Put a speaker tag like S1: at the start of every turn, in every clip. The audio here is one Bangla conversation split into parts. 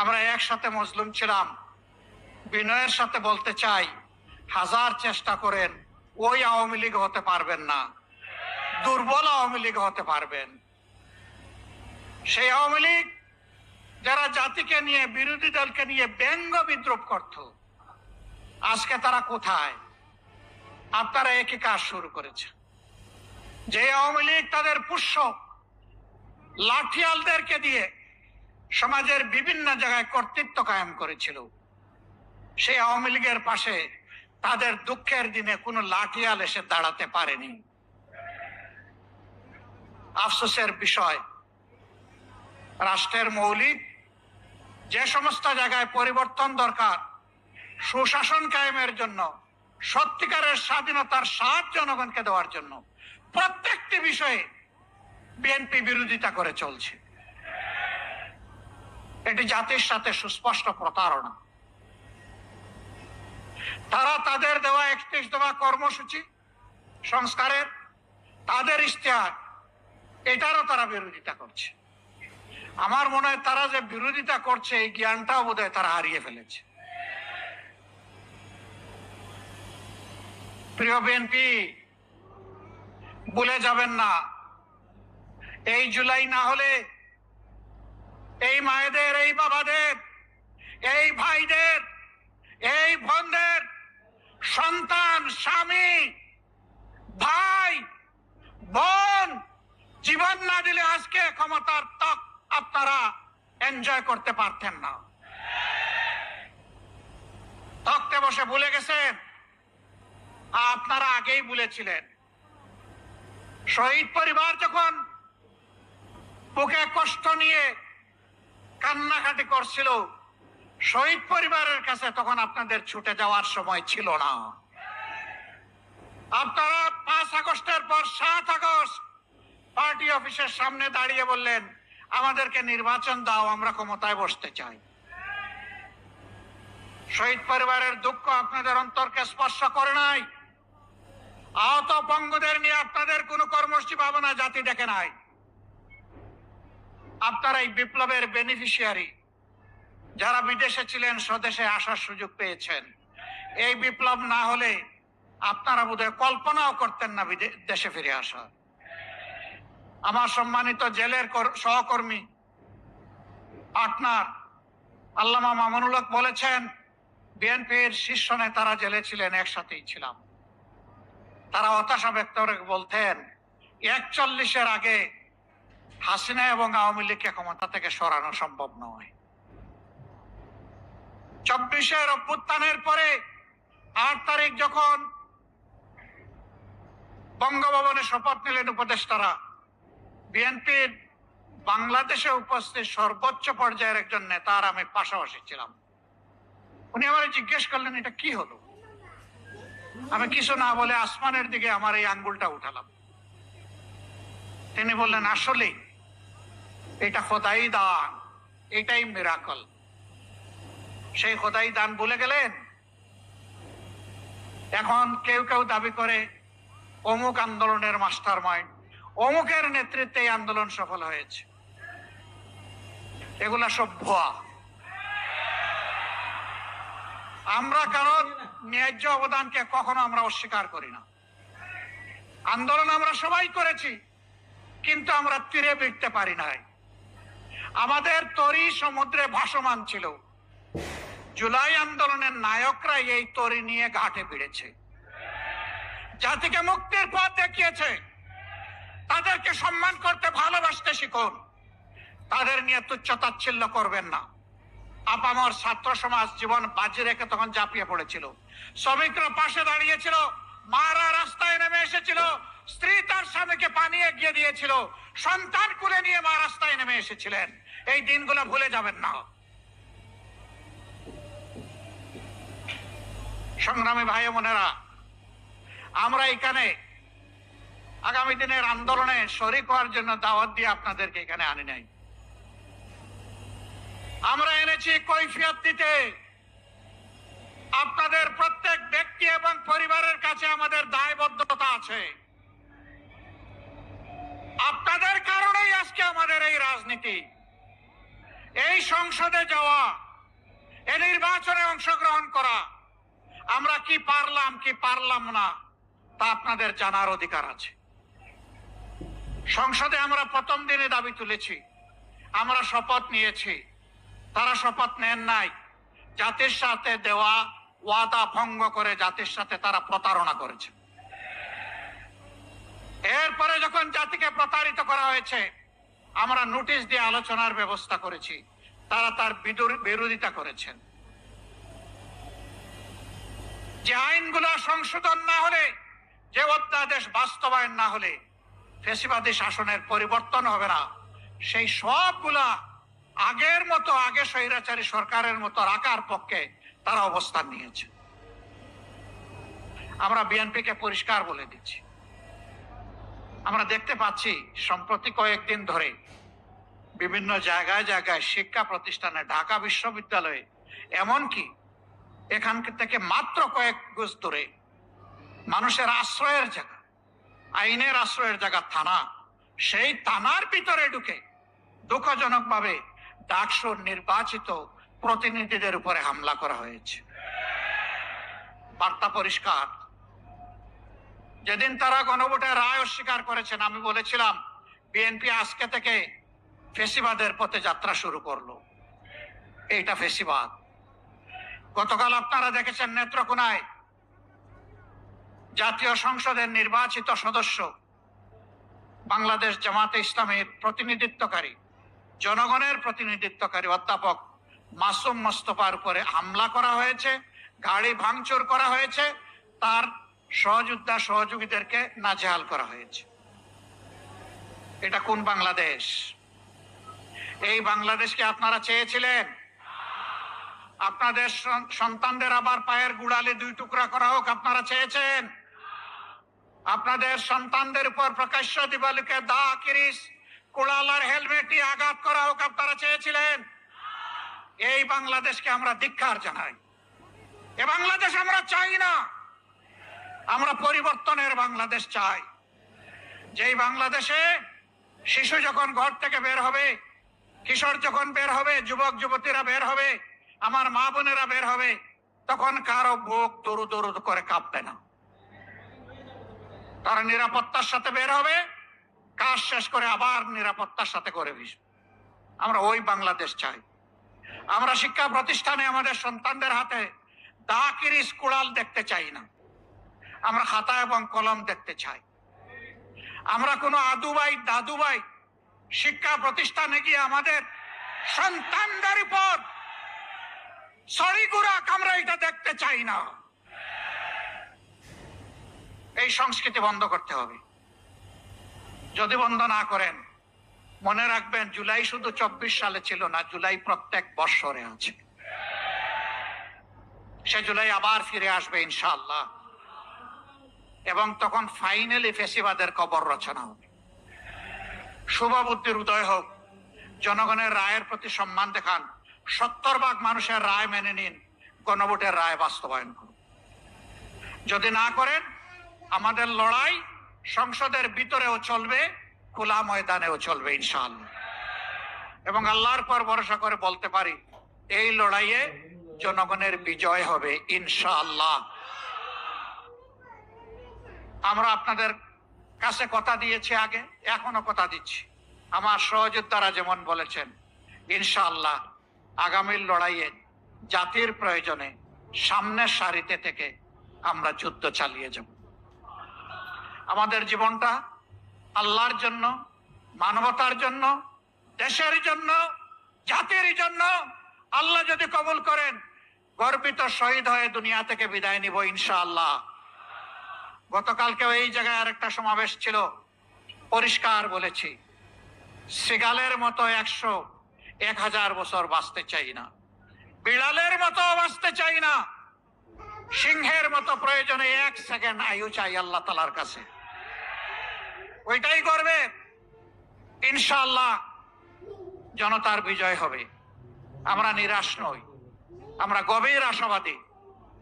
S1: আমরা একসাথে মজলুম ছিলাম। বিনয়ের সাথে বলতে চাই, হাজার চেষ্টা করেন ওই আওয়ামী লীগ হতে পারবেন না, দুর্বল আওয়ামী লীগ হতে পারবেন। সেই আওয়ামী লীগ যারা জাতিকে নিয়ে, বিরোধী দলকে নিয়ে ব্যঙ্গ বিদ্রুপ করত, আজকে তারা কোথায়? আপনারা একই কাজ শুরু করেছে। যে আওয়ামী লীগ তাদের পুষ্য লাঠিয়ালদেরকে দিয়ে সমাজের বিভিন্ন জায়গায় কর্তৃত্ব কায়েম করেছিল, সেই আওয়ামী লীগের পাশে তাদের দুঃখের দিনে কোনো লাঠিয়াল এসে দাঁড়াতে পারেনি। আফসোসের বিষয়, রাষ্ট্রের মৌলিক যে সমস্ত জায়গায় পরিবর্তন দরকার, সুশাসন কায়েমের জন্য, সত্যিকারের স্বাধীনতার স্বাদ জনগণকে দেওয়ার জন্য, প্রত্যেকটি বিষয়ে বিএনপি বিরোধিতা করে চলছে। এটি জাতির সাথে সুস্পষ্ট প্রতারণা। তারা তাদের দেওয়া 31 দফা কর্মসূচি সংস্কারের, তাদের ইশতেহার, এটারও তারা বিরোধিতা করছে। আমার মনে হয় তারা যে বিরোধিতা করছে এই জ্ঞানটাও বোধহয় তারা হারিয়ে ফেলেছে। প্রিয় বিএনপি, ভুলে যাবেন না, এই জুলাই না হলে এই মায়েদের, এই বাবাদের, এই ভাইদের, এই বোনদের সন্তান, স্বামী, ভাই, বোন জীবন না দিলে আজকে ক্ষমতার তক আপনারা এনজয় করতে পারতেন না। তক্তে বসে ভুলে গেছেন, আপনারা আগেই ভুলেছিলেন। শহীদ পরিবার যখন বুকে কষ্ট নিয়ে কান্নাকাটি করছিল, শহীদ পরিবারের কাছে তখন আপনাদের ছুটে যাওয়ার সময় ছিল না। আপনারা 5 আগস্টের পর 7 আগস্ট পার্টি অফিসের সামনে দাঁড়িয়ে বললেন, আমাদেরকে নির্বাচন দাও, আমরা ক্ষমতায় বসতে চাই। শহীদ পরিবারের দুঃখ আপনাদের অন্তরকে স্পর্শ করে নাই। আহত বঙ্গদের নিয়ে আপনাদের কোনো কর্মসূচি ভাবনা জাতি দেখে নাই। আপনারা এই বিপ্লবের বেনিফিশিয়ারি, যারা বিদেশে ছিলেন স্বদেশে আসার সুযোগ পেয়েছেন। এই বিপ্লব না হলে আপনারা বোধহয় কল্পনাও করতেন না দেশে ফিরে আসা। আমার সম্মানিত জেলের সহকর্মী পার্টনার আল্লামা মামুনুল হক বলেছেন, বিএনপির শীর্ষ নেতারা জেলে ছিলেন, একসাথেই ছিলাম। তারা হতাশা ব্যক্ত করে বলতেন, 41-এর আগে হাসিনা এবং আওয়ামী লীগকে ক্ষমতা থেকে সরানো সম্ভব নয়। 24-এর অভ্যুত্থানের পরে 8 তারিখ যখন বঙ্গভবনে শপথ নিলেন উপদেষ্টারা, বিএনপির বাংলাদেশে উপস্থিত সর্বোচ্চ পর্যায়ের একজন নেতা আর আমি পাশাপাশি ছিলাম। উনি আমারে জিজ্ঞেস করলেন, এটা কি হলো? আমি কিছু না বলে আসমানের দিকে আমার এই আঙ্গুলটা উঠালাম। তিনি বললেন, আসলে এটা খোদাই দান, এটাই মিরাকল। সেই খোদাই দান ভুলে গেলেন। এখন কেউ কেউ দাবি করে অমুক আন্দোলনের মাস্টার মাইন্ড, অমুকের নেতৃত্বে এই আন্দোলন সফল হয়েছে। এগুলা সব ভুয়া। আমরা কারণ ন্যায্য অবদানকে কখনো আমরা অস্বীকার করি না। আন্দোলন আমরা সবাই করেছি, কিন্তু আমরা তীরে ভিড়তে পারি নাই। আমাদের তরি সমুদ্রে ভাসমান ছিল। জুলাই আন্দোলনের নায়করা এই তরি নিয়ে ঘাটে ভিড়েছে, জাতিকে মুক্তির পথ দেখিয়েছে। তাদেরকে সম্মান করতে, ভালোবাসতে শিখুন। তাদের নিয়ে তুচ্ছ-তাচ্ছিল্য করবেন না। আপামর ছাত্র সমাজ জীবন বাজি রেখে তখন ঝাঁপিয়ে পড়েছিল। শ্রমিকরা পাশে দাঁড়িয়েছিল, মারা রাস্তায় নেমে এসেছিল, স্ত্রী তার স্বামীকে পানি এগিয়ে দিয়েছিল, সন্তান কুলে নিয়ে মা রাস্তায় নেমে এসেছিলেন। এই দিনগুলো ভুলে যাবেন না। সংগ্রামী ভাই বোনেরা, আমরা এখানে আগামী দিনের আন্দোলনে শরীক হওয়ার জন্য দাওয়াত দিয়ে আপনাদেরকে এখানে আনি নাই। আমরা এনেছি কৈফিয়ত দিতে। আপনাদের প্রত্যেক ব্যক্তি এবং পরিবারের কাছে আমাদের দায়বদ্ধতা আছে। আপনাদের কারণেই আজকে আমাদের এই রাজনীতি। এই সংসদে যাওয়া, এই নির্বাচনে অংশগ্রহণ করা, আমরা কি পারলাম কি পারলাম না তা আপনাদের জানার অধিকার আছে। সংসদে আমরা প্রথম দিনে দাবি তুলেছি, আমরা শপথ নিয়েছি, তারা শপথ নেন নাই। জাতির সাথে দেওয়া ওয়াদা ভঙ্গ করে জাতির সাথে তারা প্রতারণা করেছে। এরপরে যখন জাতিকে প্রতারিত করা হয়েছে, আমরা নোটিশ দিয়ে আলোচনার ব্যবস্থা করেছি, তারা তার বিরোধিতা করেছেন। যে আইনগুলো সংশোধন না হলে, যে অধ্যাদেশ বাস্তবায়ন না হলে ফ্যাসিবাদী শাসনের পরিবর্তন হবে না, সেই সবগুলা আগের মতো, আগে স্বৈরাচারী সরকারের মতো রাখার পক্ষে তারা অবস্থান নিয়েছে। আমরা বিএনপিকে পরিষ্কার বলে দিচ্ছি, আমরা দেখতে পাচ্ছি সম্প্রতি কয়েকদিন ধরে বিভিন্ন জায়গায় জায়গায় শিক্ষা প্রতিষ্ঠানে, ঢাকা বিশ্ববিদ্যালয়ে, এমনকি এখান থেকে মাত্র কয়েক গজ দূরে মানুষের আশ্রয়ের জায়গা, আইনের আশ্রয়ের জায়গা থানা, সেই থানার ভিতরে ঢুকে দুঃখজনক ভাবে ডাকসুর নির্বাচিত প্রতিনিধিদের উপরে হামলা করা হয়েছে। বার্তা পরিষ্কার। যেদিন তারা গণভোটের রায় অস্বীকার করেছেন, আমি বলেছিলাম বিএনপি আজকে থেকে ফ্যাসিবাদের পথে যাত্রা শুরু করলো। এইটা ফ্যাসিবাদ। গতকাল আপনারা দেখেছেন নেত্রকোনায় জাতীয় সংসদের নির্বাচিত সদস্য, বাংলাদেশ জামাতে ইসলামের প্রতিনিধিত্বকারী, জনগণের প্রতিনিধিত্বকারী অধ্যাপক মাসুম মোস্তফার উপরে হামলা করা হয়েছে, গাড়ি ভাঙচুর করা হয়েছে, তার সহযোদ্ধা সহযোগীদেরকে নাজেহাল করা হয়েছে। এটা কোন বাংলাদেশ? এই বাংলাদেশকে আপনারা চেয়েছিলেন? আপনাদের সন্তানদের আবার পায়ের গুড়ালে দুই টুকরা করা হোক আপনারা চেয়েছেন? আপনাদের সন্তানদের উপর প্রকাশ্য দিবালোকে দা, কিরিস, কুড়ালার হেলমেট দিয়ে আঘাত করা হোক আপনারা চেয়েছিলেন? এই বাংলাদেশকে আমরা ধিক্কার জানাই। এ বাংলাদেশ আমরা চাই না। আমরা পরিবর্তনের বাংলাদেশ চাই, যেই বাংলাদেশে শিশু যখন ঘর থেকে বের হবে, কিশোর যখন বের হবে, যুবক যুবতীরা বের হবে, আমার মা বোনেরা বের হবে, তখন কারো বুক দরু দরু করে কাঁপবে না। তারা নিরাপত্তার সাথে বের হবে, কাজ শেষ করে আবার নিরাপত্তার সাথে করে ভিসবে। আমরা ওই বাংলাদেশ চাই। আমরা শিক্ষা প্রতিষ্ঠানে আমাদের সন্তানদের হাতে দা, কিরিস, কুড়াল দেখতে চাই না। আমরা খাতা এবং কলম দেখতে চাই। আমরা কোনো আদুবাই দাদুবাই শিক্ষা প্রতিষ্ঠানে গিয়ে আমাদের সন্তানদের উপর ছড়িগুড়া আমরা এটা দেখতে চাই না। এই সংস্কৃতি বন্ধ করতে হবে। যদি বন্ধ না করেন, মনে রাখবেন জুলাই শুধু 24 সালে ছিল না, জুলাই প্রত্যেক বৎসরে আছে। সে জুলাই আবার ফিরে আসবে ইনশাআল্লাহ, এবং তখন ফাইনালি ফ্যাসিবাদের কবর রচনা হবে। শুভ বুদ্ধির উদয় হোক। জনগণের রায়ের প্রতি সম্মান দেখান। 70% মানুষের রায় মেনে নিন, গণভোটের রায় বাস্তবায়ন করুন। যদি না করেন, আমাদের লড়াই সংসদের ভিতরেও চলবে, খোলা ময়দানেও চলবে ইনশাআল্লাহ। এবং আল্লাহর পর ভরসা করে বলতে পারি, এই লড়াইয়ে জনগণের বিজয় হবে ইনশাআল্লাহ। আমরা আপনাদের কাছে কথা দিয়েছি আগে, এখনো কথা দিচ্ছি। আমার সহযোদ্ধারা যেমন বলেছেন, ইনশাআল্লাহ আগামীর লড়াইয়ে জাতির প্রয়োজনে সামনের সারিতে থেকে আমরা যুদ্ধ চালিয়ে যাব। আমাদের জীবনটা আল্লাহর জন্য, মানবতার জন্য, দেশের জন্য, জাতির জন্য। আল্লাহ যদি কবুল করেন, গর্বিত শহীদ হয়ে দুনিয়া থেকে বিদায় নিব ইনশাআল্লাহ। গতকালকেও এই জায়গায় আরেকটা সমাবেশ ছিল, পরিষ্কার বলেছি, সিগালের মতো 100-1000 বছর বাঁচতে চাই না, বিড়ালের মতো বাঁচতে চাই না, সিংহের মতো প্রয়োজনে 1 সেকেন্ড আয়ু চাই আল্লাহ তাআলার কাছে। ওইটাই করবে ইনশাআল্লাহ। জনতার বিজয় হবে। আমরা নিরাশ নই, আমরা গভীর আশাবাদী।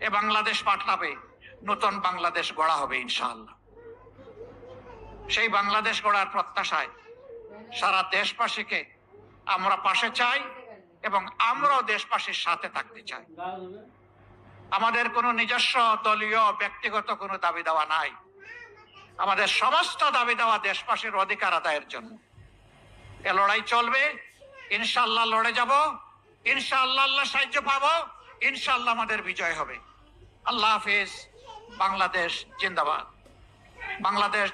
S1: এ বাংলাদেশ পাল্টাবে, নতুন বাংলাদেশ গড়া হবে ইনশাআল্লাহ। সেই বাংলাদেশ গড়ার প্রত্যাশায় সারা দেশবাসীকে আমরা পাশে চাই, এবং আমরাও দেশবাসীর সাথে থাকতে চাই। আমাদের কোনো নিজস্ব দলীয় ব্যক্তিগত কোনো দাবি দেওয়া নাই। আমাদের সমস্ত দাবি দেওয়া দেশবাসীর অধিকার আদায়ের জন্য। এ লড়াই চলবে, ইনশাআল্লাহ লড়ে যাব, ইনশাআল্লাহ আল্লাহ সাহায্য পাবো, ইনশাআল্লাহ আমাদের বিজয় হবে। আল্লাহ হাফিজ। বাংলাদেশ জিন্দাবাদ। বাংলাদেশ